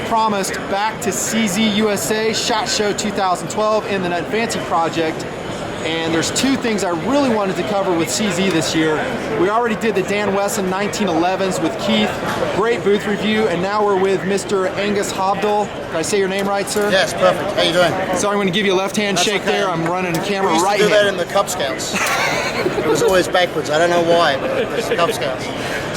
promised, back to CZ USA SHOT Show 2012 in the NUTNFANCY project. And there's two things I really wanted to cover with CZ this year. We already did the Dan Wesson 1911s with Keith, great booth review, and now we're with Mr. Angus Hobdell. Did I say your name right, sir? Yes, perfect. How you doing? So I'm going to give you a left-hand shake okay. there. I'm running the camera we right used to do hand. that in the Cub Scouts. It was always backwards. I don't know why, but it's the Cub Scouts.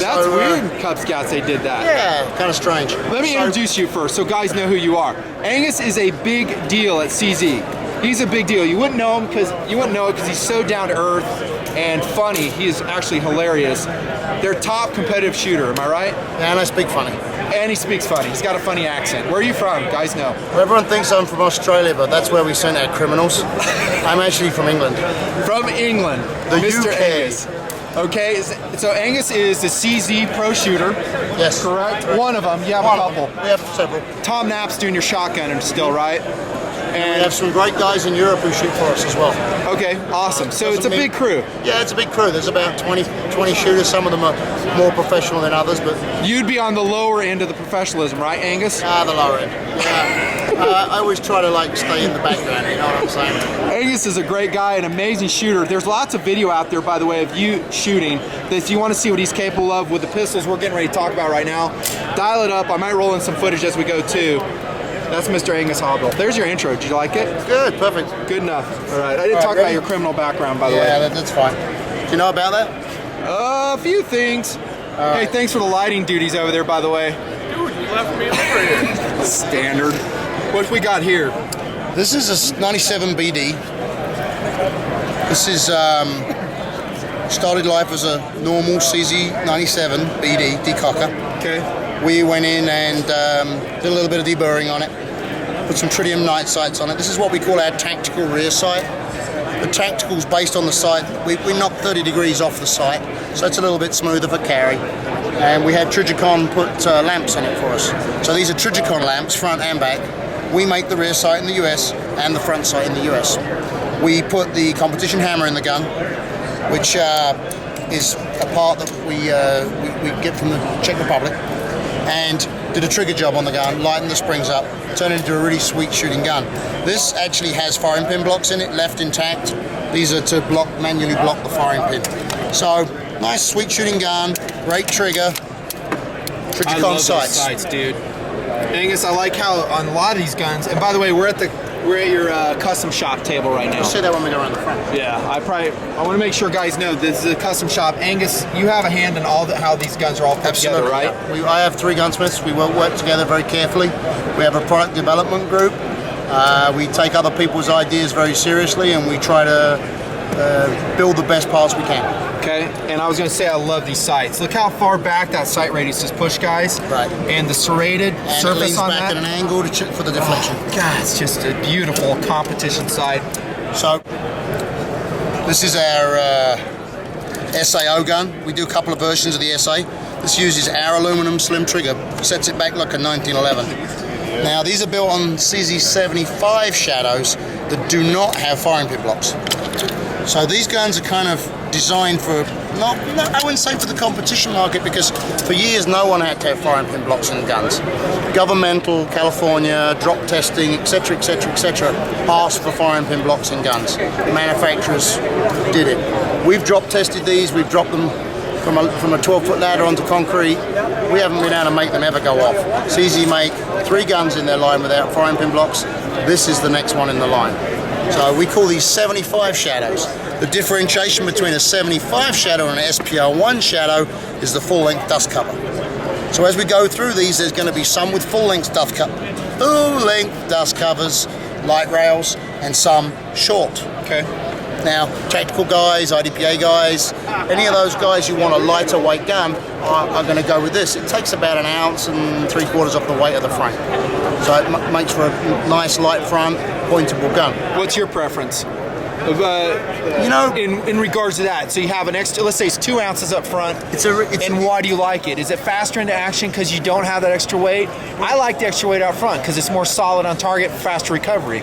That's weird in Cub Scouts they did that. Yeah, kind of strange. Let me introduce you first so guys know who you are. Angus is a big deal at CZ. He's a big deal. You wouldn't know him because he's so down to earth and funny. He is actually hilarious. Their top competitive shooter, am I right? Yeah, and I speak funny. And he speaks funny. He's got a funny accent. Where are you from? Guys know. Well, everyone thinks I'm from Australia, but that's where we send our criminals. I'm actually from England. From England. The Mr. UK. Angus. Okay, so Angus is the CZ pro shooter. Yes. Correct? One of them. You have a couple. We have several. Tom Knapp's doing your shotgunner still, right? And we have some great guys in Europe who shoot for us as well. Okay, awesome. So it's a big crew. Yeah, it's a big crew. There's about 20 shooters. Some of them are more professional than others, but you'd be on the lower end of the professionalism, right, Angus? The lower end. Yeah. I always try to stay in the background. You know what I'm saying? Angus is a great guy, an amazing shooter. There's lots of video out there, by the way, of you shooting. That if you want to see what he's capable of with the pistols we're getting ready to talk about right now, dial it up. I might roll in some footage as we go too. That's Mr. Angus Hobdell. There's your intro. Did you like it? Good, perfect. Good enough. All right. I didn't talk about your criminal background, by the way. Yeah, that's fine. Do you know about that? A few things. Hey, thanks for the lighting duties over there, by the way. Dude, you left me over here. Standard. What we got here? This is a 97 BD. This is started life as a normal CZ 97 BD decocker. Okay. We went in and did a little bit of deburring on it. Put some tritium night sights on it. This is what we call our tactical rear sight. The tactical's based on the sight. We knock 30 degrees off the sight, so it's a little bit smoother for carry. And we had Trigicon put lamps on it for us. So these are Trigicon lamps, front and back. We make the rear sight in the US and the front sight in the US. We put the competition hammer in the gun, which is a part that we get from the Czech Republic, and did a trigger job on the gun, lightened the springs up, turned it into a really sweet shooting gun. This actually has firing pin blocks in it, left intact. These are to manually block the firing pin. So, nice sweet shooting gun, great trigger, Trigicon sights. Sights, dude. Angus, I like how on a lot of these guns, and by the way, we're at your custom shop table right now. We'll say that when we go around the front. Yeah, I want to make sure guys know this is a custom shop. Angus, you have a hand in how these guns are all put together, right? Yeah. I have 3 gunsmiths. We work together very carefully. We have a product development group. We take other people's ideas very seriously, and we try to build the best parts we can. Okay, and I was going to say I love these sights. Look how far back that sight radius is pushed, guys. Right. And the serrated surface on that. And it leans back at an angle to check for the deflection. Oh, God, it's just a beautiful competition sight. So, this is our SAO gun. We do a couple of versions of the SA. This uses our aluminum slim trigger, sets it back like a 1911. Now, these are built on CZ75 shadows that do not have firing pin blocks. So these guns are kind of designed for, not I wouldn't say for the competition market, because for years no one had to have firing pin blocks in guns. Governmental, California, drop testing, etc., etc., etc. asked for firing pin blocks in guns. Manufacturers did it. We've drop tested these. We've dropped them from a 12-foot ladder onto concrete. We haven't been able to make them ever go off. CZ make 3 guns in their line without firing pin blocks. This is the next one in the line. So we call these 75 shadows. The differentiation between a 75 shadow and an SPR1 shadow is the full-length dust cover. So as we go through these, there's going to be some with full-length dust covers, light rails, and some short. Okay. Now, tactical guys, IDPA guys, any of those guys who want a lighter weight gun are going to go with this. It takes about 1 ounce and 3/4 off the weight of the frame. So it makes for a nice light front, pointable gun. What's your preference? In regards to that, so you have an extra, let's say it's 2 ounces up front, and why do you like it? Is it faster into action because you don't have that extra weight? I like the extra weight out front because it's more solid on target, faster recovery.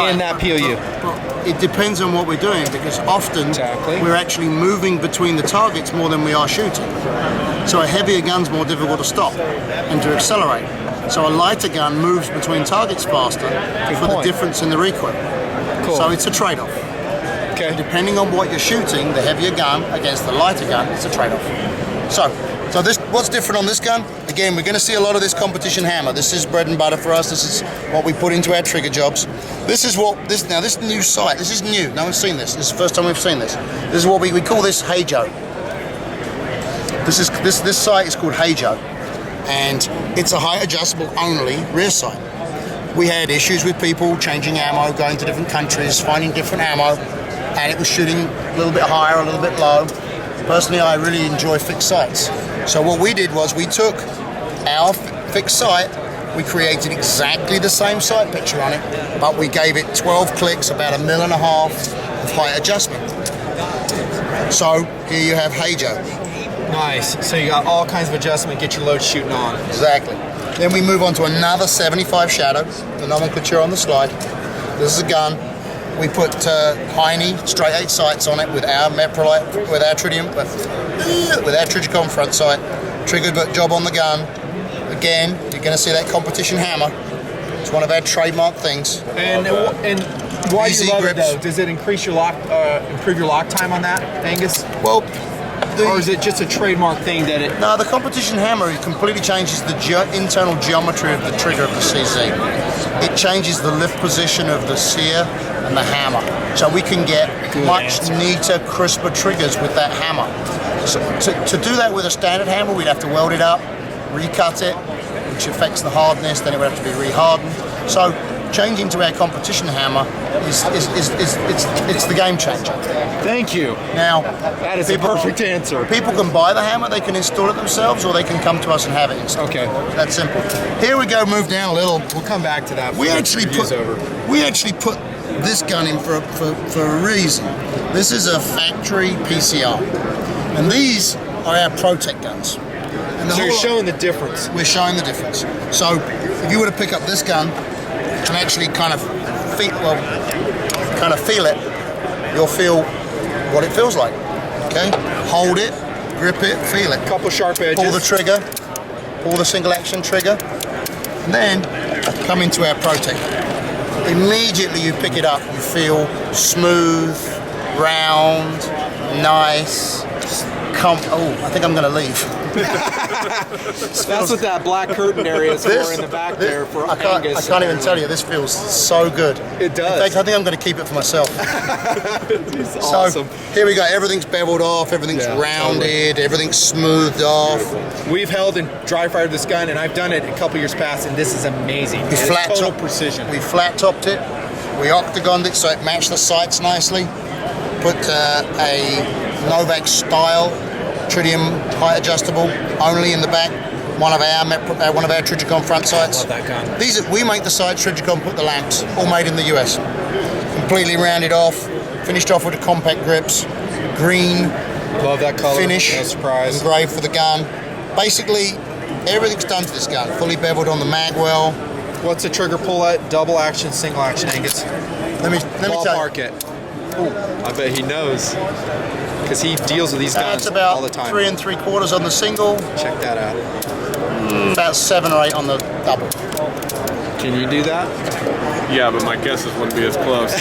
in that POU. But it depends on what we're doing, because often we're actually moving between the targets more than we are shooting. So a heavier gun's more difficult to stop and to accelerate. So a lighter gun moves between targets faster for the difference in the recoil. Cool. So it's a trade-off. Okay. Depending on what you're shooting, the heavier gun against the lighter gun, it's a trade-off. So this, what's different on this gun? Again, we're going to see a lot of this competition hammer. This is bread and butter for us. This is what we put into our trigger jobs. This is this new sight. This is new. No one's seen this. This is the first time we've seen this. This is what we call this Heijo. This sight is called Heijo, and it's a height adjustable only rear sight. We had issues with people changing ammo, going to different countries, finding different ammo, and it was shooting a little bit higher, a little bit low. Personally, I really enjoy fixed sights. So what we did was we took our fixed sight, we created exactly the same sight picture on it, but we gave it 12 clicks, about 1.5 mil of height adjustment. So here you have Heijo. Nice. So you got all kinds of adjustment, get your load shooting on. Exactly. Then we move on to another 75 Shadow, the nomenclature on the slide. This is a gun. We put Heine straight 8 sights on it with our Meprolite, with our Tritium, with our Trijicon front sight. Trigger job on the gun. Again, you're going to see that competition hammer. It's one of our trademark things. And why do you love grips. it though? Does it increase your improve your lock time on that, Angus? Well, or is it just a trademark thing that it? No, the competition hammer, it completely changes the internal geometry of the trigger of the CZ. It changes the lift position of the sear and the hammer. So we can get much neater, crisper triggers with that hammer. So to do that with a standard hammer, we'd have to weld it up, recut it, which affects the hardness, then it would have to be re-hardened. So changing to our competition hammer it's the game changer. Thank you. Now, that is a perfect answer. People can buy the hammer, they can install it themselves, or they can come to us and have it installed. Okay. That's simple. Here we go, move down a little. We'll come back to that. We actually put this gun in for a reason. This is a factory PCR. And these are our pro-tek guns. And so you're showing the difference. We're showing the difference. So if you were to pick up this gun and actually kind of feel it, you'll feel what it feels like. Okay? Hold it, grip it, feel it. Couple sharp edges. Pull the trigger, pull the single action trigger, and then come into our pro-tek. Immediately you pick it up, you feel smooth, round, nice. I think I'm going to leave. That's what that black curtain area is for in the back there for Angus. I can't even tell you, this feels so good. It does. In fact, I think I'm going to keep it for myself. It's awesome. So here we go, everything's beveled off, everything's rounded, everything's smoothed off. We've held and dry fired this gun, and I've done it a couple years past, and this is amazing. It's total precision. We flat topped it, we octagoned it so it matched the sights nicely. Put a Novak style Tritium height adjustable only in the back. One of our Trijicon front sights. I love that gun. We make the sights, Trijicon put the lamps, all made in the US. Completely rounded off, finished off with the compact grips, green. Love that color. Finish. No surprise. Engraved for the gun. Basically, everything's done to this gun. Fully beveled on the magwell. What's the trigger pull at? Double action, single action, Angus? Let me tell you. Ballpark it. Ooh, I bet he knows, because he deals with these guns all the time. It's about 3 3/4 on the single. Check that out. About 7 or 8 on the double. Can you do that? Yeah, but my guesses wouldn't be as close.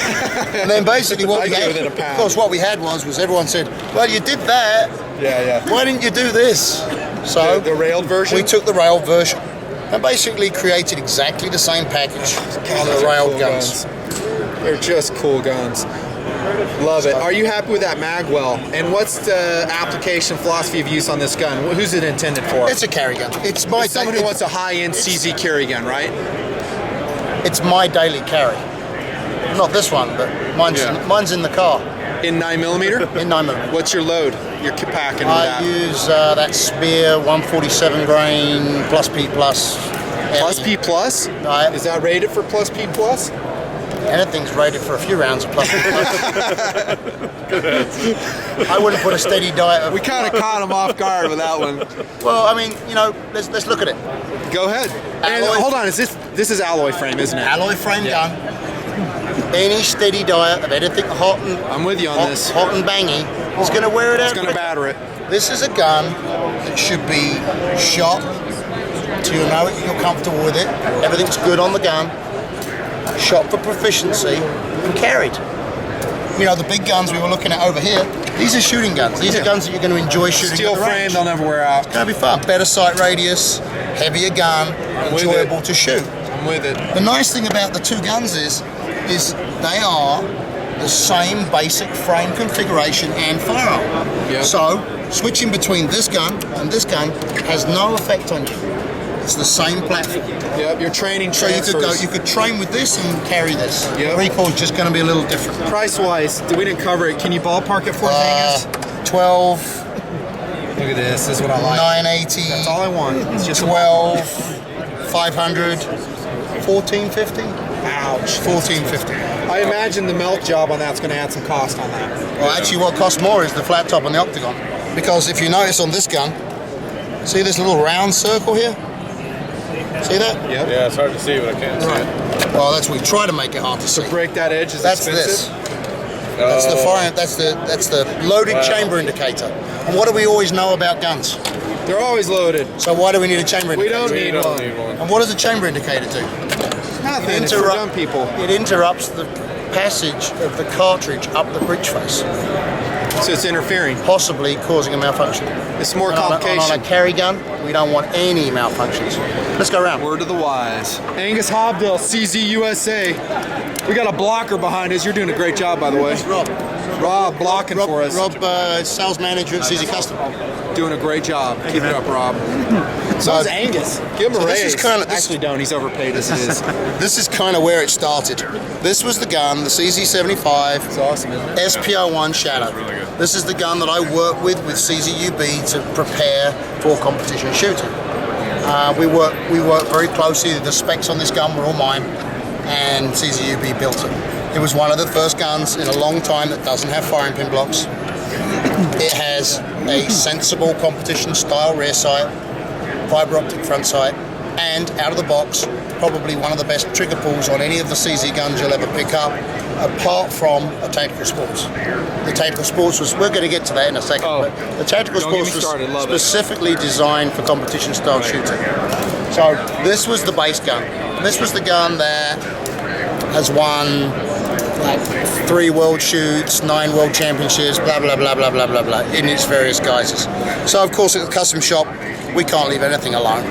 And then basically what we had, within a pound. of course, what we had was everyone said, "Well, you did that. Yeah. Why didn't you do this?" So the railed version. We took the railed version and basically created exactly the same package on the railed guns. They're just cool guns. Love it. Are you happy with that magwell? And what's the application philosophy of use on this gun? Who's it intended for? It's a carry gun. It's someone who wants a high-end CZ carry gun, right? It's my daily carry. Not this one, but mine's in the car. In 9mm? In 9mm. What's your load? You're packing with that? I use that Spear 147 grain plus P plus. Plus P plus? Is that rated for plus P plus? Anything's rated for a few rounds of plus P plus. I wouldn't put a steady diet of... We kind of caught him off guard with that one. Well, I mean, let's look at it. Go ahead. And hold on, this is alloy frame, isn't it? Alloy frame gun. any steady diet of anything hot and I'm with you on this. hot and bangy is going to wear it out. It's going to batter it. This is a gun that should be shot till you know it, you're comfortable with it. Everything's good on the gun. Shot for proficiency and carried. You know, the big guns we were looking at over here, these are shooting guns. These are guns that you're going to enjoy shooting. Steel at the frame, range. they'll never wear out. It's going to be fun. Better sight radius, heavier gun, enjoyable to shoot. I'm with it. The nice thing about the two guns is they are the same basic frame configuration and firearm. Yep. So switching between this gun and this gun has no effect on you. It's the same platform. Yep, your training So transfers. you could train with this and carry this. Yep. Recoil's just going to be a little different. Price-wise, we didn't cover it. Can you ballpark it for us, Angus? 12, Look at this. This is what I like. 980, That's all I want. It's just 12, 500, 1450. Ouch. 1450. I imagine the melt job on that's going to add some cost on that. Well, actually, what costs more is the flat top and the octagon. Because if you notice on this gun, see this little round circle here? See that? Yep. Yeah, it's hard to see, but I can't see it. Well, that's we try to make it hard to see. To break that edge is That's expensive. this. That's the fire. That's the loaded chamber indicator. And what do we always know about guns? They're always loaded. So why do we need a chamber We indicator? don't We need don't one. need one. And what does a chamber indicator do? Nothing. It's for dumb people. It interrupts the passage of the cartridge up the breech face, So it's interfering. possibly causing a malfunction. It's more And on complication. a carry gun, we don't want any malfunctions. Let's go around. Word to the wise. Angus Hobdell, CZ USA. We got a blocker behind us. You're doing a great job, by the way. It's Rob. Rob blocking for us. Rob, sales manager at CZ Custom. Doing a great job. Keep it up, Rob. So is Angus. Give him a So this raise. is kinda- this- Actually, don't. He's overpaid as it is. This is kind of where it started. This was the gun, the CZ75. It's awesome, isn't it? SPO1 Shadow. This is the gun that I work with CZUB to prepare for competition shooting. We work very closely. The specs on this gun were all mine, and CZUB built it. It was one of the first guns in a long time that doesn't have firing pin blocks. It has a sensible competition style rear sight, fiber optic front sight, and out of the box, probably one of the best trigger pulls on any of the CZ guns you'll ever pick up, apart from a Tactical Sports. The Tactical Sports was, we're going to get to that in a second, Oh, but the Tactical don't get me Sports started, was love it. specifically designed for competition style shooting. So this was the base gun. This was the gun that has won like 3 world shoots, 9 world championships, blah blah blah blah blah blah blah, in its various guises. So of course at the custom shop, we can't leave anything alone.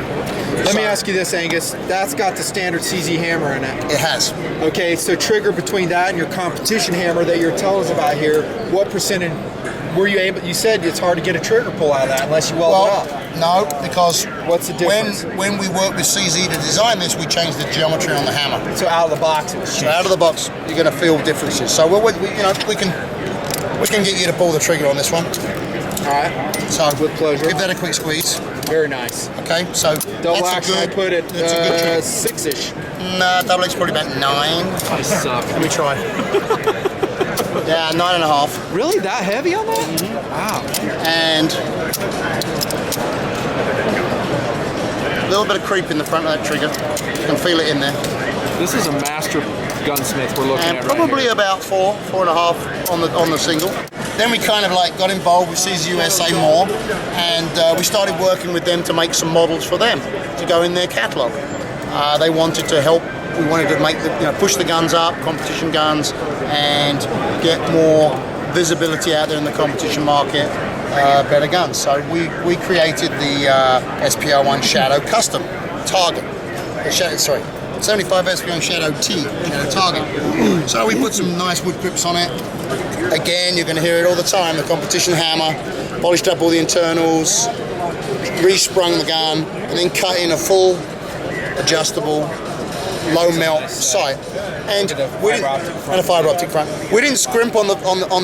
Let me ask you this, Angus. That's got the standard CZ hammer in it. It has. Okay, so trigger between that and your competition hammer that you're telling us about here, what percentage were you able, you said it's hard to get a trigger pull out of that unless you weld it Well, up. no, because What's the difference? when we worked with CZ to design this, we changed the geometry on the hammer. So out of the box it was So out of the box, you're going to feel differences. So we can get you to pull the trigger on this one. All right, So with pleasure. give that a quick squeeze. Very nice. Okay, so Double that's action, a I good. put it That's a good trigger. 6-ish. Nah, double X probably about 9. I suck. Let me try. Yeah, 9.5. Really? That heavy on that? Wow. And a little bit of creep in the front of that trigger. You can feel it in there. This is a master gunsmith we're looking And at right probably here. about 4.5 on the single. Then we kind of like got involved with CZ USA more, and we started working with them to make some models for them to go in their catalog. They wanted to help. We wanted to make push the guns up, competition guns, and get more visibility out there in the competition market. Better guns. So we created the SPO1 Shadow Custom Target. 75 SPO1 Shadow T Target. So we put some nice wood grips on it. Again, you're going to hear it all the time. The competition hammer, polished up all the internals, resprung the gun, and then cut in a full adjustable low melt sight. And a fiber optic front. We didn't scrimp on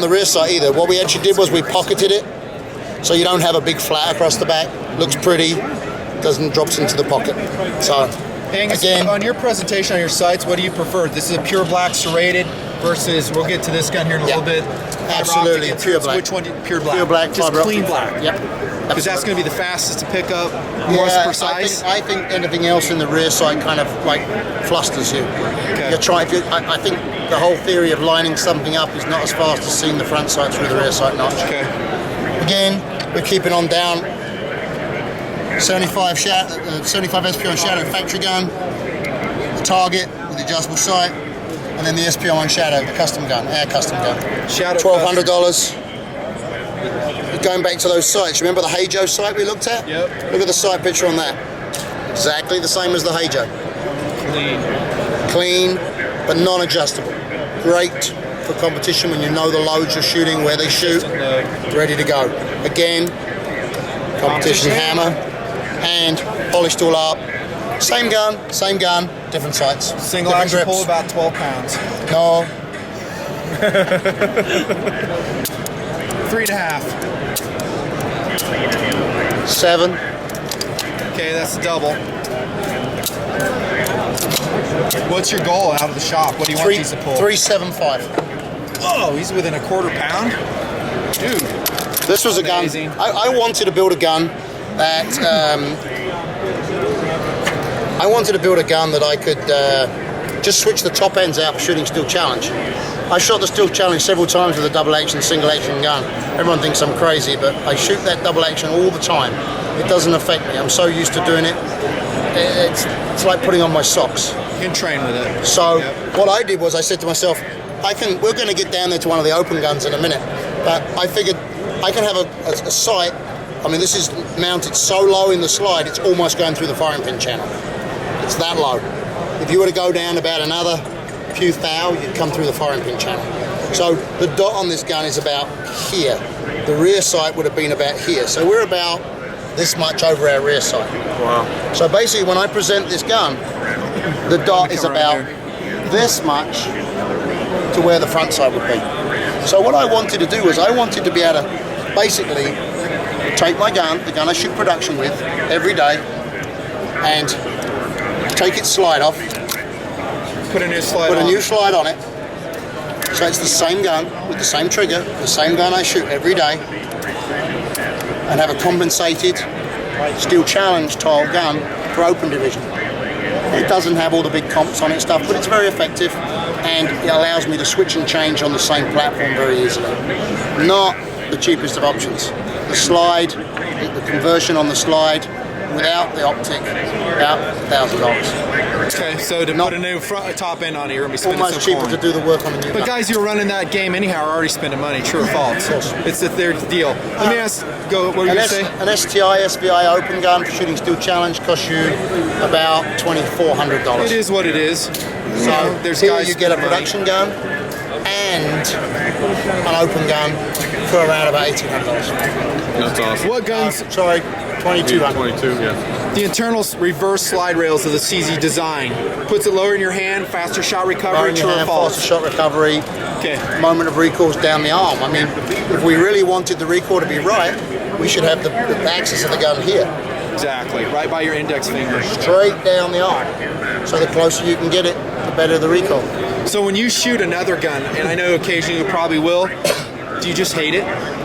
the rear sight either. What we actually did was we pocketed it, so you don't have a big flat across the back. Looks pretty, doesn't drops into the pocket. So Angus, again, on your presentation on your sites, what do you prefer? This is a pure black serrated versus, we'll get to this gun here in a little bit. absolutely, Fiber optic, pure black. Which one? Pure black. Pure black, Just fiber clean optic black. front. Yep. Because that's going to be the fastest to pick up, more precise. I think anything else in the rear sight kind of like flusters you. Okay. I think the whole theory of lining something up is not as fast as seeing the front sight through the rear sight notch. Okay. Again, we're keeping on down. 75 SPO on Shadow factory gun, the target with the adjustable sight, and then the SPO on Shadow, the custom gun, our custom gun. Shadow $1,200. Going back to those sights, remember the Heijo sight we looked at? Yep. Look at the sight picture on that. Exactly the same as the Heijo. Clean, but non-adjustable. Great for competition when you know the loads you're shooting, where they shoot, ready to go. Again, competition hammer, and polished all up. Same gun, different sights. Single different action grips. pull about 12 pounds. No. 3.5. 7. Okay, that's a double. What's your goal out of the shop? What do you want these to pull? 375. Whoa, he's within a quarter pound? Dude. This was amazing. a gun. I wanted to build a gun that I could just switch the top ends out for shooting Steel Challenge. I shot the Steel Challenge several times with a double action, single action gun. Everyone thinks I'm crazy, but I shoot that double action all the time. It doesn't affect me. I'm so used to doing it. It's like putting on my socks. You can train with it. So what I did was I said to myself, we're going to get down there to one of the open guns in a minute, but I figured I can have a sight. I mean, this is mounted so low in the slide, it's almost going through the firing pin channel. It's that low. If you were to go down about another few thou, you'd come through the firing pin channel. So the dot on this gun is about here. The rear sight would have been about here. So we're about this much over our rear sight. Wow. So basically when I present this gun, the dot is about this much to where the front sight would be. So what I wanted to do was I wanted to be able to basically take my gun, the gun I shoot production with every day, and take its slide off, Put a new slide put on. a new slide on it, so it's the same gun with the same trigger, the same gun I shoot every day, and have a compensated Steel Challenge style gun for open division. It doesn't have all the big comps on it stuff, but it's very effective, and it allows me to switch and change on the same platform very easily. Not the cheapest of options. The slide, the conversion on the slide, without the optic, about $1,000. Okay, so to put a new front top end on it, you're going to be spending Almost some cheaper coin. to do the work on a new But gun. guys who are running that game anyhow are already spending money, true or false? It's their deal. Let me ask, what were you going to say? An STI SBI open gun for shooting Steel Challenge costs you about $2,400. It is what it is. So there's here guys you get a spending money. production gun and an open gun for around about $1,800. That's awesome. What guns? Sorry, $2,200. 22, yeah. The internal reverse slide rails of the CZ design puts it lower in your hand, faster shot recovery, true or false? Faster shot recovery, Okay. moment of recoil's down the arm. I mean, if we really wanted the recoil to be right, we should have the axis of the gun here, Exactly, right by your index finger. straight down the arm. So the closer you can get it, the better the recoil. So when you shoot another gun, and I know occasionally you probably will, do you just hate it?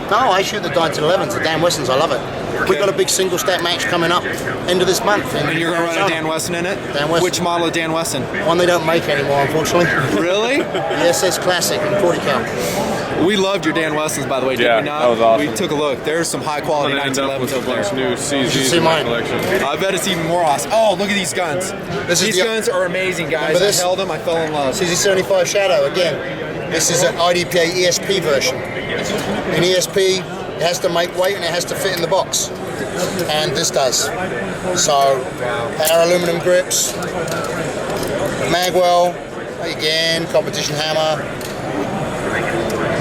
No, I shoot the 1911s, the Dan Wessons. I love it. We've got a big single stack match coming up end of this month. And you're going to run a Dan Wesson in it? Dan Wesson. Which model of Dan Wesson? One they don't make anymore, unfortunately. Really? The SS Classic in 40 cal. We loved your Dan Wessons, by the way, did Yeah, we not? that was awesome. We took a look. There's some high quality I'm gonna end up 1911s with a over there. bunch of new CZs see in my mine. collection. I bet it's even more awesome. Oh, look at these guns. These guns are amazing, guys. Remember this? I held them, I fell in love. CZ75 Shadow, again. This is an IDPA ESP version. In ESP, it has to make weight and it has to fit in the box. And this does. So, our aluminum grips, magwell, again, competition hammer,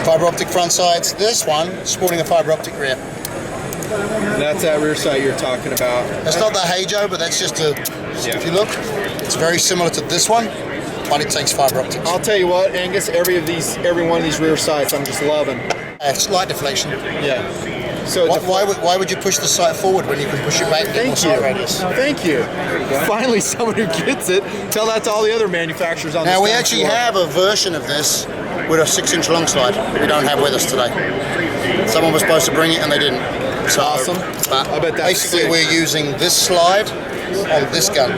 fiber optic front sights. This one, sporting a fiber optic rear. That's that rear sight you're talking about. That's not the Heijo, but that's just a, if you look, it's very similar to this one, but it takes fiber optics. I'll tell you what, Angus, every one of these rear sights I'm just loving. Slight deflection. Yeah. So Why would you push the sight forward when you can push it back? Thank you. Thank you. Finally, someone who gets it. Tell that to all the other manufacturers on Now this we dance actually floor. have a version of this with a 6-inch long slide we don't have with us today. Someone was supposed to bring it and they didn't. So, Awesome. But I bet that's basically sick. we're using this slide on this gun.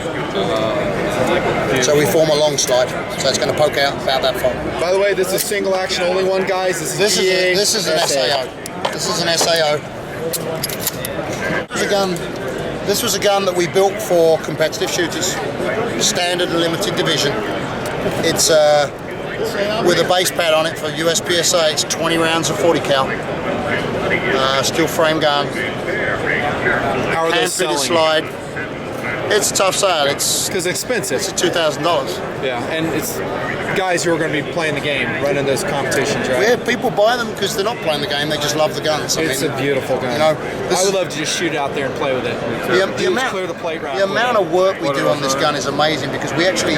So we form a long slide. So it's going to poke out about that far. By the way, this is single action only one, guys. This is an SAO. This is an SAO. This was a gun that we built for competitive shooters, standard and limited division. It's with a base pad on it for USPSA. It's 20 rounds of 40 cal. Steel frame gun. How are those Hand-fitted selling? slide. It's a tough sale. It's Because expensive. $2,000. Yeah, and it's guys who are going to be playing the game, running those competitions, right? Yeah, people buy them because they're not playing the game; they just love the guns. It's a beautiful gun. You know, I would love to just shoot out there and play with it. Clear the plate route. The amount of work we do on this gun is amazing because we actually,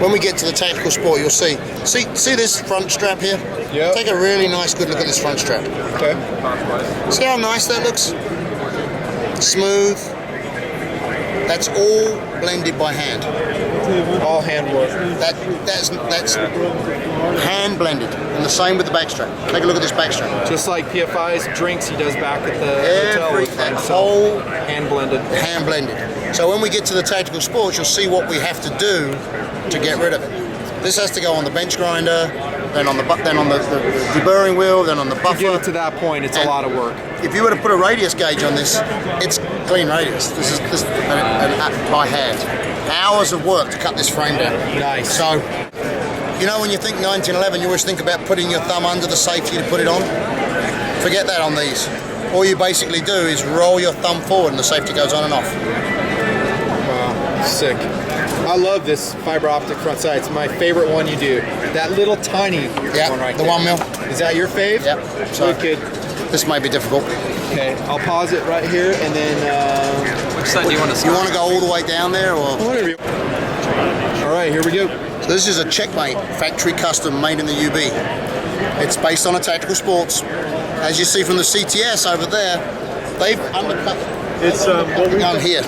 when we get to the tactical sport, you'll see this front strap here. Yeah. Take a really nice good look at this front strap. Okay. See how nice that looks? Smooth. That's all blended by hand. All hand work. That's hand blended, and the same with the backstrap. Take a look at this backstrap. Just like PFI's drinks he does back at the hotel with That himself. whole Hand blended. hand blended. So when we get to the tactical sports, you'll see what we have to do to get rid of it. This has to go on the bench grinder, then on the deburring wheel, then on the buffer. To get it to that point, it's a lot of work. If you were to put a radius gauge on this, it's clean radius. This is by hand. Hours of work to cut this frame down. Nice. So, you know, when you think 1911, you always think about putting your thumb under the safety to put it on. Forget that on these. All you basically do is roll your thumb forward and the safety goes on and off. Wow, sick. I love this fiber optic front sight. It's my favorite one you do. That little tiny one right the there. 1 mil. Is that your fave? Yep. So good. This may be difficult. Okay, I'll pause it right here and then. Which side do you want to You start? want to go all the way down there, or? Whatever you. All right, here we go. So this is a Checkmate factory custom made in the UB. It's based on a tactical sports. As you see from the CTS over there, they've undercut. It's the gun here.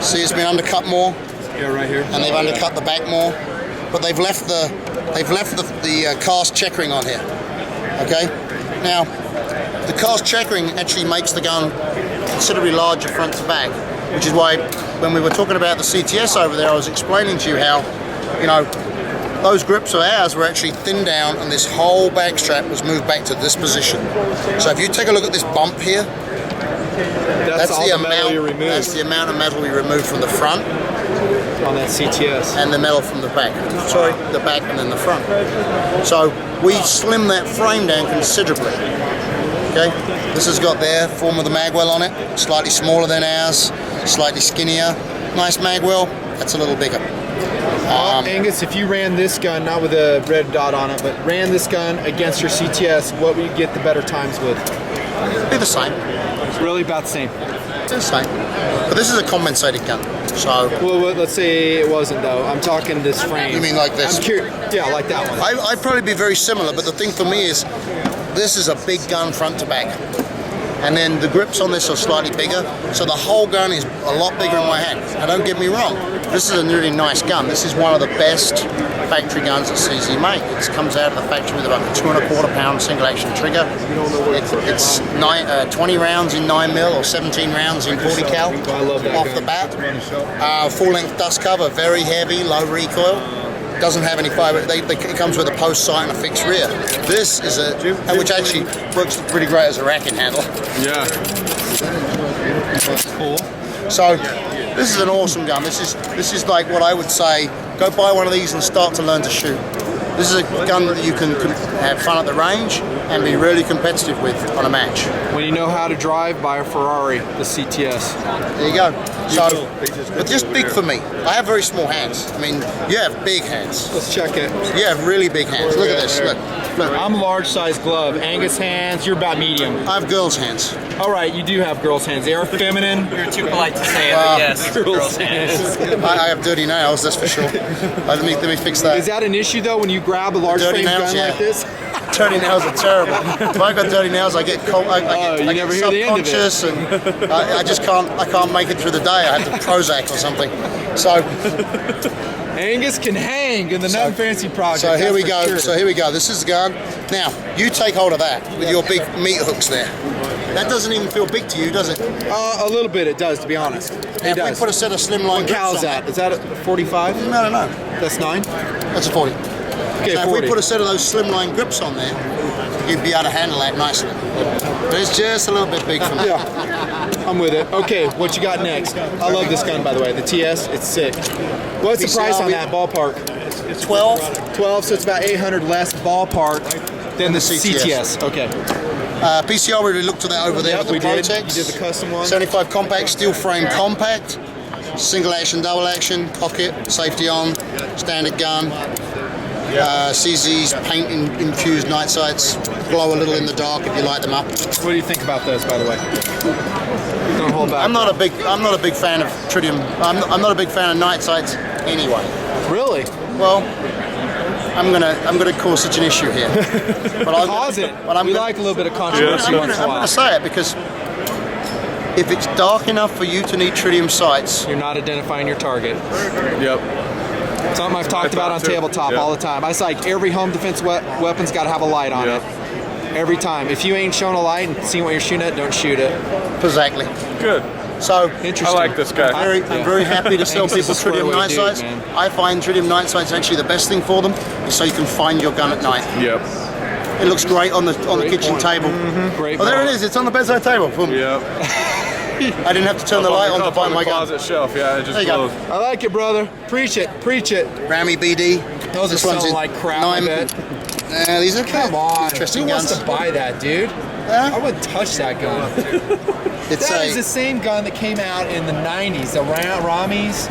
See, it's been undercut more. Yeah, right here. And they've undercut the back more, but they've left the cast checkering on here. Okay, now the cast checkering actually makes the gun considerably larger front to back, which is why when we were talking about the CTS over there, I was explaining to you how, you know, those grips of ours were actually thinned down and this whole back strap was moved back to this position. So if you take a look at this bump here, that's all the metal you removed. That's the amount of metal we removed from the front on that CTS. and the metal from the back. Sorry, the back and then the front. So we slimmed that frame down considerably. Okay, this has got their form of the magwell on it, slightly smaller than ours, slightly skinnier. Nice magwell, that's a little bigger. Angus, if you ran this gun, not with a red dot on it, but ran this gun against your CTS, what would you get the better times with? Be the same. Really about the same. It's the same. But this is a compensated gun. So Well, let's say it wasn't though. I'm talking this frame. You mean like this? I'm curious. Yeah, like that one. I'd probably be very similar, but the thing for me is this is a big gun front to back. And then the grips on this are slightly bigger, so the whole gun is a lot bigger in my hand. Now don't get me wrong, this is a really nice gun. This is one of the best factory guns that CZ make. It comes out of the factory with about a 2¼ pound single action trigger. It's 20 rounds in 9mm or 17 rounds in 40 cal I love that off gun. the bat. Full length dust cover, very heavy, low recoil. Doesn't have any fiber. It comes with a post sight and a fixed rear. This is which actually works pretty great as a racking handle. Yeah. That's cool. So this is an awesome gun. This is like what I would say, go buy one of these and start to learn to shoot. This is a gun that you can have fun at the range and be really competitive with on a match. When you know how to drive, buy a Ferrari, the CTS. There you go. So, but just big for me. I have very small hands. I mean, you have big hands. Let's check it. You have really big hands. Look at this. Look. I'm a large size glove. Angus hands, you're about medium. I have girls' hands. All right, you do have girls' hands. They are feminine. You're too polite to say it, but yes. Girls' hands. I have dirty nails, that's for sure. Let me fix that. Is that an issue though when you grab a large Dirty frame nails, gun yeah. like this? Dirty nails are terrible. If I got dirty nails, I get cold. I you get never hear the end of it. subconscious, and I just can't make it through the day. I have to Prozac or something. So Angus can hang in the NUTNFANCY project. So here that's we for go. sure. So here we go. This is the gun. Now you take hold of that with your big meat hooks there. That doesn't even feel big to you, does it? A little bit it does, to be honest. Now, It if we does. put a set of slimline What grips cal is on that? Is that a 45? No. That's 9? That's a 40. Okay, So if 40. we put a set of those slimline grips on there, you'd be able to handle that nicely. But it's just a little bit big for me. Yeah, I'm with it. Okay, what you got next? I love this gun, by the way. The TS, it's sick. What's the price on that ballpark? 12. 12, so it's about 800 less ballpark than the CTS. Okay. PCR, we looked at that over there Yep, with the we did. pro-tek. You did the custom one. 75 compact, steel frame compact, single action, double action, pocket, safety on, standard gun. CZ's paint infused night sights, glow a little in the dark if you light them up. What do you think about those, by the way? Don't hold back. I'm not a big fan of tritium. I'm not a big fan of night sights anyway. Really? Well, I'm gonna cause such an issue here. But Cause it. We like a little bit of controversy once in a I'm while. gonna say it because if it's dark enough for you to need tritium sights, You're not identifying your target. Yep. Something I've talked about on too. tabletop Yeah. all the time. I was like, every home defense weapon's got to have a light on Yeah. it. Every time. If you ain't showing a light and seeing what you're shooting at, don't shoot it. exactly. Good. So Interesting. I like this guy. I'm very happy to sell Angus is people a square tritium way night dude, sights. man. I find tritium night sights actually the best thing for them, is so you can find your gun at night. Yep. It looks great on the kitchen point. table. Great. Oh, there ball. it is. It's on the bedside table. Boom. Yep. I didn't have to turn the light on to Up find the my gun. closet shelf. Yeah, it just There you go. glows. I like it, brother. Preach it. Preach it. Rami BD. Those are This one's selling in like crap, I 9. bet. These are Come on. interesting Who guns. wants to buy that, dude? I wouldn't touch that gun. It's That is a the same gun that came out in the 90s, the Ramis,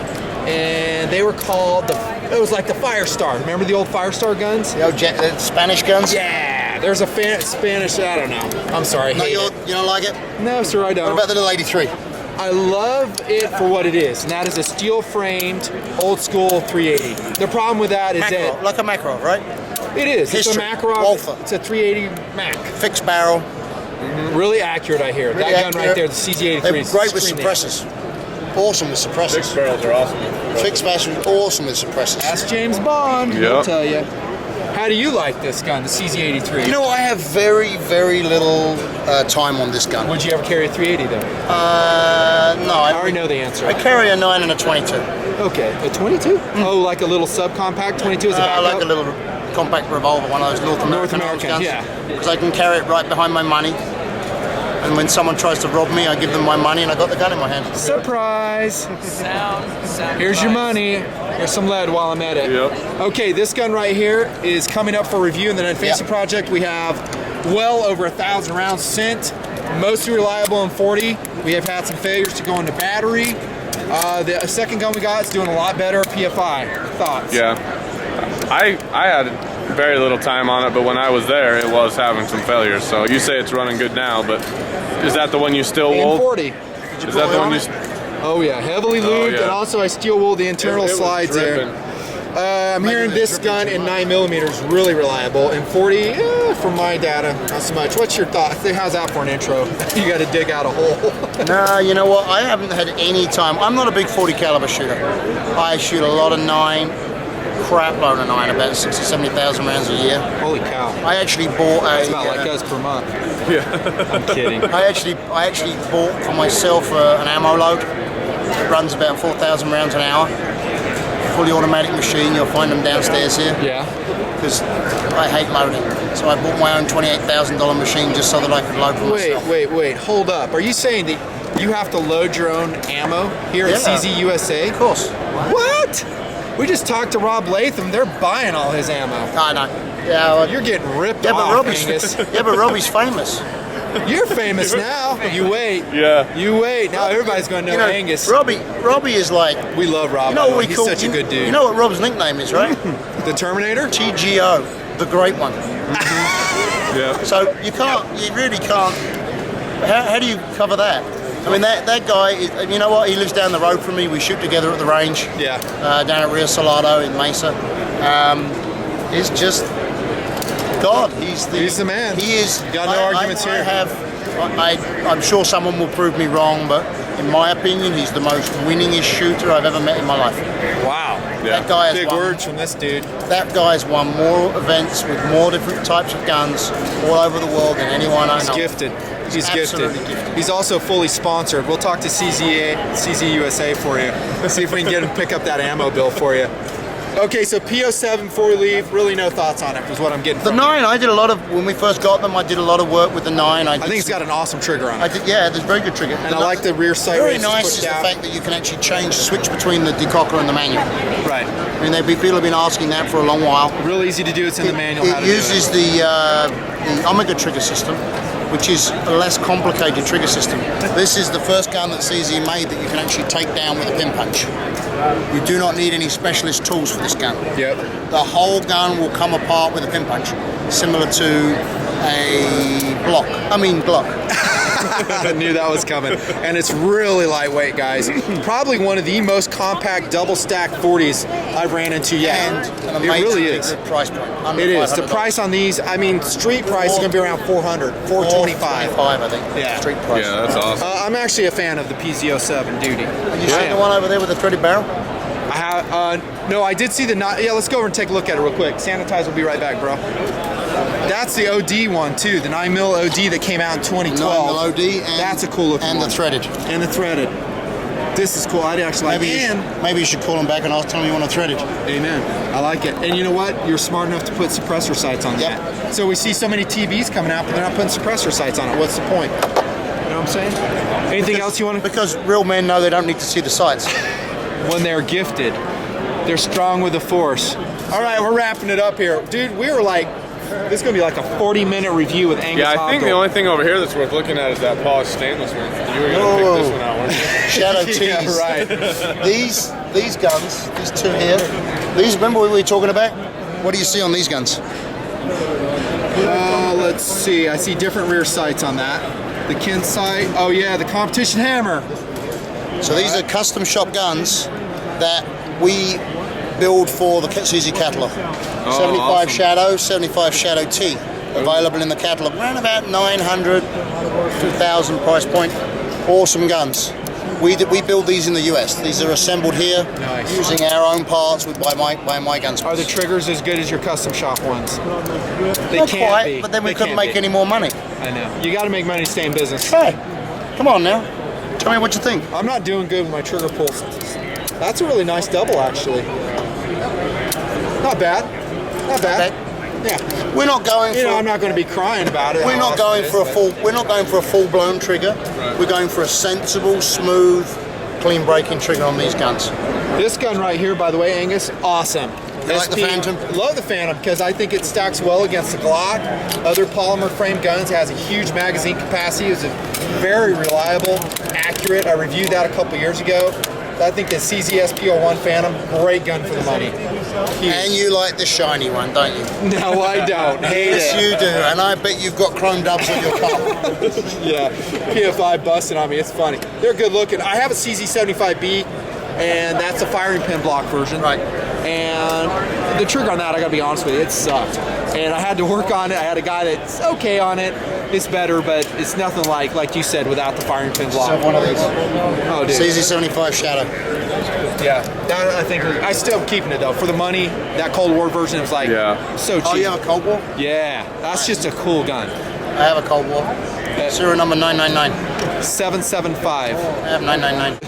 and they were called, it was like the Firestar. Remember the old Firestar guns? Spanish guns. Yeah, there's a Spanish, I don't know. I'm sorry, No, hate you it. don't like it? No, sir, I What don't. about the little 83? I love it for what it is, and that is a steel-framed, old-school 380. The problem with that is Macro, like a macro, right? it is. It's a History. Makarov. Walther. It's a 380 Mac. Fixed barrel. Really accurate, I hear. Really That gun right accurate. there, the CZ83. They're is great with extremely suppressors. Awesome with suppressors. Six barrels are awesome. Fixed barrels are awesome with suppressors. Ask James Bond, Yeah. he'll tell you. How do you like this gun, the CZ83? You know, I have very, very little time on this gun. Would you ever carry a 380 though? No, I already know the answer. I carry a 9 and a 22. Okay, a 22? Oh, like a little subcompact 22 is a I backup? like a little compact revolver, one of those North American Americans, guns. yeah. Because I can carry it right behind my money. And when someone tries to rob me, I give them my money and I got the gun in my hand. Surprise! Sound Here's your bites. money. Here's some lead while I'm at it. Yep. Okay, this gun right here is coming up for review in the NUTNFANCY Yep. project. We have well over 1,000 rounds sent, mostly reliable in 40. We have had some failures to go into battery. The second gun we got is doing a lot better. PFI. Thoughts? Yeah. I had very little time on it, but when I was there, it was having some failures. So you say it's running good now, but is that the one you still In wool? 40. Is that the one you? Oh yeah, heavily lubed, yeah. and also I steel wool the internal It was slides dripping. there. I'm hearing this gun in 9mm is really reliable. In 40, from my data, not so much. What's your thought? How's that for an intro? You got to dig out a hole. Nah, you know what? I haven't had any time. I'm not a big 40 caliber shooter. I shoot a lot of 9, crap load of 9, about 60,000, 70,000 rounds a year. Holy cow! I actually bought That's a. about like us per month. Yeah. I'm kidding. I actually bought for myself an ammo load. It runs about 4,000 rounds an hour. Fully automatic machine. You'll find them downstairs here. Yeah. Because I hate loading. So I bought my own $28,000 machine just so that I could load for myself. Wait. Hold up. Are you saying that you have to load your own ammo here at Yeah. CZ USA? Of course. What? We just talked to Rob Latham. They're buying all his ammo. I know. Yeah, well, You're getting ripped yeah, but off, Robbie's Angus. yeah, but Robbie's famous. You're famous now. You wait. Yeah. You wait. Now everybody's going to know, You know, Angus. Robbie is like. We love Rob. You know by the what way. we He's call? such a good dude. You know what Rob's nickname is, right? The Terminator? TGO, the Great One. Yeah. So you really can't. How do you cover that? I mean, that guy, you know what? He lives down the road from me. We shoot together at the range. Yeah. Down at Rio Salado in Mesa. He's just God. He's the man. He is. Got no arguments here. I'm sure someone will prove me wrong, but in my opinion, he's the most winningest shooter I've ever met in my life. Wow. Yeah. That guy has Big won. words from this dude. That guy's won more events with more different types of guns all over the world than anyone I He's know. gifted. He's absolutely gifted. He's also fully sponsored. We'll talk to CZ USA for you. See if we can get him to pick up that ammo bill for you. Okay, so P07 before we leave, really no thoughts on it is what I'm getting The from 9, I did a lot of, when we first got them, I did a lot of work with the 9. I think it's got an awesome trigger on it. Yeah, there's very good trigger. And I like the rear sight Very race nice pushed is the out. fact that you can actually switch between the decocker and the manual. Right. I mean, people have been asking that for a long while. Real easy to do. It's in the manual. How It to do uses the Omega trigger system, which is a less complicated trigger system. This is the first gun that CZ made that you can actually take down with a pin punch. You do not need any specialist tools for this gun. Yep. The whole gun will come apart with a pin punch, similar to a Glock. I knew that was coming. And it's really lightweight, guys. Probably one of the most compact double stack 40s I've ran into yet. And it really is. good price point. It is. The price on these, I mean, street price is going to be around 400, 425. 425, I think. Yeah. Street price. Yeah, that's awesome. I'm actually a fan of the PZ07 Duty. You see the one over there with the threaded barrel? I have, no, I did see the, yeah, let's go over and take a look at it real quick. Sanitize, will be right back, bro. That's the OD one too, the 9mm OD that came out in 2012. 9mm OD, and that's a cool looking and one. the threaded. And the threaded. This is cool. I'd actually like it. Maybe you should call them back and tell them you want a threaded. Amen. I like it. And you know what? You're smart enough to put suppressor sights on that. So we see so many TVs coming out, but they're not putting suppressor sights on it. What's the point? You know what I'm saying? Anything else you want to? Because real men know they don't need to see the sights. When they're gifted, they're strong with the force. All right, we're wrapping it up here. Dude, we were like, this is going to be like a 40-minute review with Angus Hobdell. Yeah, I think the only thing over here that's worth looking at is that polished stainless one. You were going to pick this one out, weren't you? Shadow tees. Yeah, right. These guns, these two here, remember what we were talking about? What do you see on these guns? Let's see. I see different rear sights on that. The Kin sight. Oh yeah, the competition hammer. So these are custom shop guns that we build for the CZ catalog. 75 awesome. Shadow, 75 Shadow T, available in the catalog. Around about 900, 2,000 price point. Awesome guns. We build these in the US. These are assembled here, using our own parts by my guns. Are the triggers as good as your custom shop ones? They Not can't quite, be. but then we They couldn't can't make be. any more money. I know. You got to make money to stay in business. Hey, come on now. Tell me what you think. I'm not doing good with my trigger pulls. That's a really nice double, actually. Not bad. Not bad. Yeah. We're not going for. You know, I'm not going to be crying about it. We're not going for a full. We're not going for a full-blown trigger. Right. We're going for a sensible, smooth, clean braking trigger on these guns. This gun right here, by the way, Angus, awesome. You like the Phantom? Love the Phantom because I think it stacks well against the Glock. Other polymer frame guns. It has a huge magazine capacity. It's very reliable, accurate. I reviewed that a couple years ago. I think the CZ-SP01 Phantom, great gun for the money. Huge. And you like the shiny one, don't you? No, I don't. Hate yes, it. you do. And I bet you've got chrome dubs on your car. Yeah, PFI busting on me. It's funny. They're good looking. I have a CZ-75B, and that's a firing pin block version. Right. And the trigger on that, I gotta be honest with you, it sucked. And I had to work on it. I had a guy that's okay on it. It's better, but it's nothing like you said, without the firing pin block. So one of these. Oh, dude. CZ-75 Shadow. Yeah, that, I think I still keeping it though for the money. That Cold War version was like so cheap. Oh, you have a Cold War? Yeah, that's just a cool gun. I have a Cold War. Serial number 999. 775. I have 999.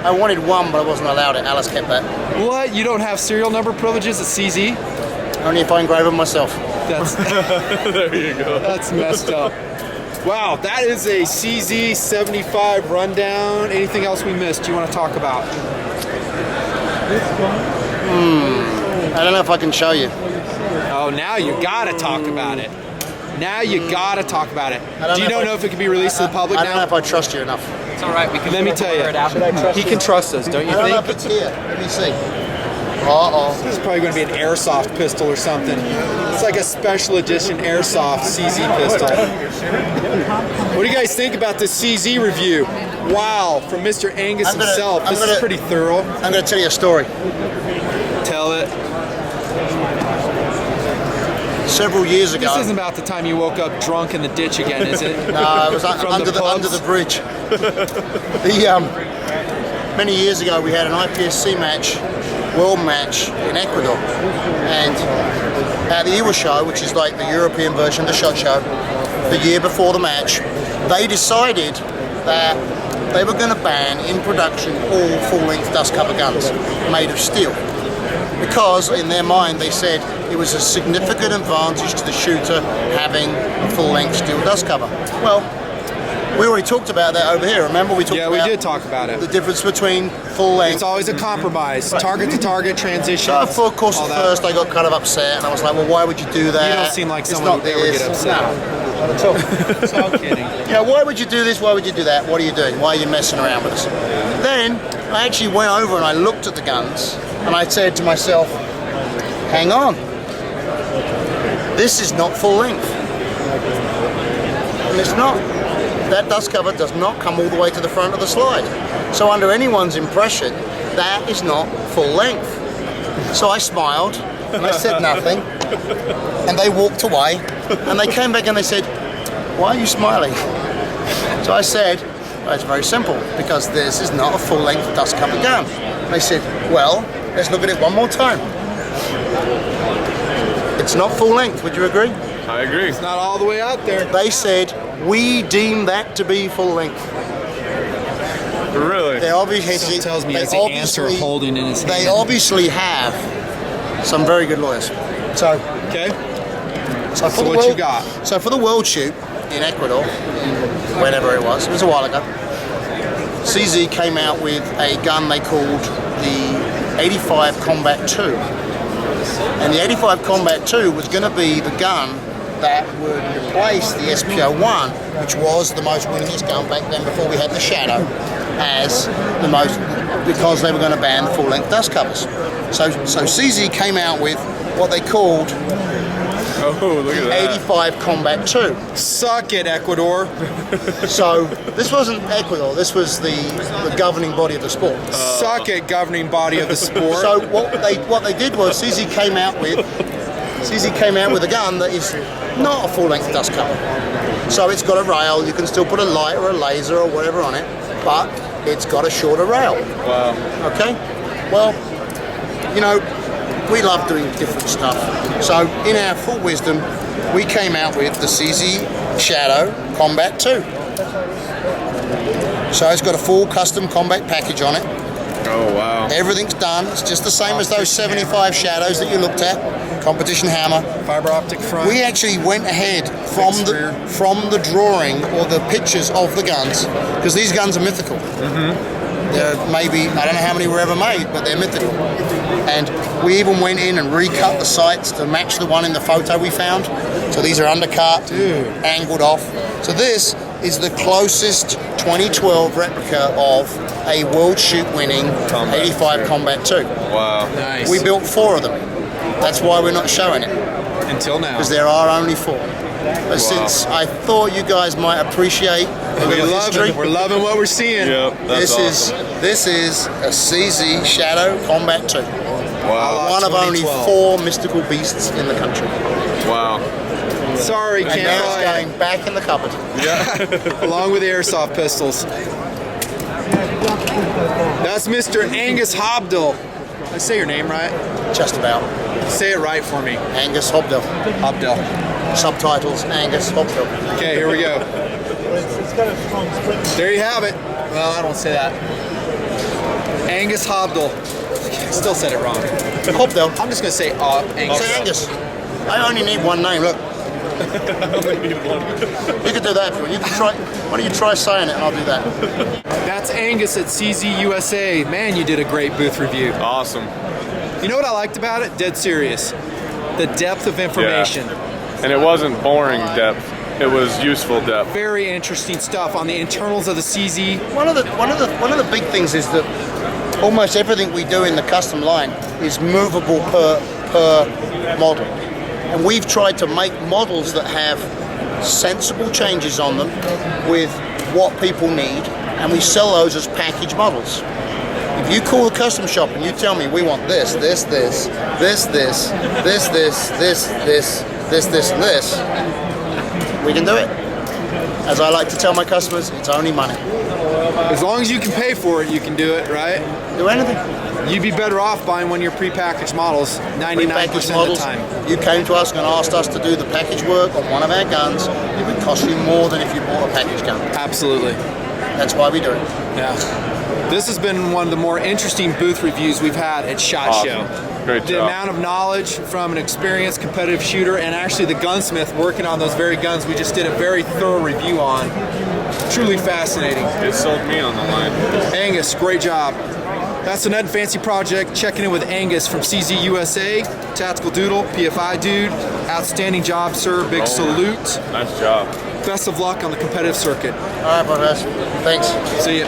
I wanted one, but I wasn't allowed it. Alice kept that. What? You don't have serial number privileges at CZ? Only if I engrave them myself. That's there you go. That's messed up. Wow, that is a CZ-75 rundown. Anything else we missed you want to talk about? I don't know if I can show you. Oh, now you gotta talk about it. Now you gotta talk about it. Do you don't know if it can be released to the public I now? don't know if I trust you enough. It's all right. We can Let me tell you. it out. He can trust us, don't you I don't know if think? it's here. Let me see. Uh-oh. This is probably going to be an airsoft pistol or something. It's like a special edition airsoft CZ pistol. What do you guys think about this CZ review? Wow, from Mr. Angus himself. This is pretty thorough. I'm going to tell you a story. Tell it. Several years ago. This isn't about the time you woke up drunk in the ditch again, is it? No, it was From under pubs? the bridge. Many years ago, we had an IPSC match, world match in Ecuador, and at the IWA show, which is like the European version of the SHOT Show, the year before the match, they decided that they were going to ban in production all full-length dust cover guns made of steel. Because in their mind they said it was a significant advantage to the shooter having a full-length steel dust cover. Well, we already talked about that over here. Remember we talked about we did talk about it. The difference between full-length. It's always a compromise. Target to target transition. So of course at first I got kind of upset and I was like, well, why would you do that? You don't seem like It's someone not who would ever get upset. No. So, It's all kidding. yeah, why would you do this? Why would you do that? What are you doing? Why are you messing around with us? Then I actually went over and I looked at the guns and I said to myself, hang on, this is not full length. And it's not. That dust cover does not come all the way to the front of the slide. So under anyone's impression, that is not full length. So I smiled and I said nothing and they walked away and they came back and they said, why are you smiling? So I said, well, it's very simple, because this is not a full length dust cover gun. And they said, well, let's look at it one more time. It's not full length, would you agree? I agree. It's not all the way out there. They said, we deem that to be full length. Really? They obviously, Still tells me they it's the answer obviously- holding in his hand. They obviously have some very good lawyers. So, Okay. so for So the what world, you got? So for the world shoot in Ecuador, whenever it was a while ago, CZ came out with a gun they called the 85 Combat 2. And the 85 Combat 2 was going to be the gun that would replace the SPO1, which was the most winningest gun back then before we had the Shadow, as the most, because they were going to ban the full-length dust covers. So CZ came out with what they called Oh, look at that. 85 Combat 2. Suck it, Ecuador. So this wasn't Ecuador, this was the governing body of the sport. Suck it, governing body of the sport. So what they did was CZ came out with a gun that is not a full-length dust cover. So it's got a rail, you can still put a light or a laser or whatever on it, but it's got a shorter rail. Wow. Okay? Well, you know, we love doing different stuff. So in our full wisdom, we came out with the CZ Shadow Combat 2. So it's got a full custom combat package on it. Oh, wow. Everything's done. It's just the same as those 75 Shadows that you looked at. Competition hammer. Fiber optic front. We actually went ahead from the drawing or the pictures of the guns, because these guns are mythical. They're maybe, I don't know how many were ever made, but they're mythical. And we even went in and recut the sights to match the one in the photo we found. So these are undercut, angled off. So this is the closest 2012 replica of a World Shoot winning 85 Combat 2. Wow. Nice. We built 4 of them. That's why we're not showing it, Until now. because there are only 4. But since I thought you guys might appreciate the We're history, loving, we're loving what we're seeing. Yep, that's awesome. this is a CZ Shadow Combat 2. Wow. One of only 2012. 4 mystical beasts in the country. Wow. Sorry, And can't now buy it's it. going back in the cupboard. Along with the airsoft pistols. That's Mr. Angus Hobdell. Did I say your name right? Just about. Say it right for me. Angus Hobdell. Hobdell. Subtitles, Angus Hobdell. Okay, here we go. There you have it. Well, I don't say that. Angus Hobdell. Still said it wrong. Hobdell. I'm just gonna say Angus. Say Angus. I only need one name, look. You can do that if you want. You can try. Why don't you try saying it and I'll do that. That's Angus at CZ USA. Man, you did a great booth review. Awesome. You know what I liked about it? Dead serious. The depth of information. And it wasn't boring depth. It was useful depth. Very interesting stuff on the internals of the CZ. One of the big things is that almost everything we do in the custom line is movable per model. And we've tried to make models that have sensible changes on them with what people need, and we sell those as package models. If you call the custom shop and you tell me we want this, this, this, this, this, this, this, this, this, this, this, and this, we can do it. As I like to tell my customers, it's only money. As long as you can pay for it, you can do it, right? Do anything. You'd be better off buying one of your prepackaged models 99% of the time. You came to us and asked us to do the package work on one of our guns. It would cost you more than if you bought a package gun. Absolutely. That's why we do it. Yeah. This has been one of the more interesting booth reviews we've had at SHOT Show. Great The job. amount of knowledge from an experienced competitive shooter and actually the gunsmith working on those very guns we just did a very thorough review on. Truly fascinating. It sold me on the line. Angus, great job. That's the Nut and Fancy project. Checking in with Angus from CZ USA, Tactical Doodle, PFI Dude. Outstanding job, sir. Big salute. Nice job. Best of luck on the competitive circuit. All right, boys. Thanks. See ya.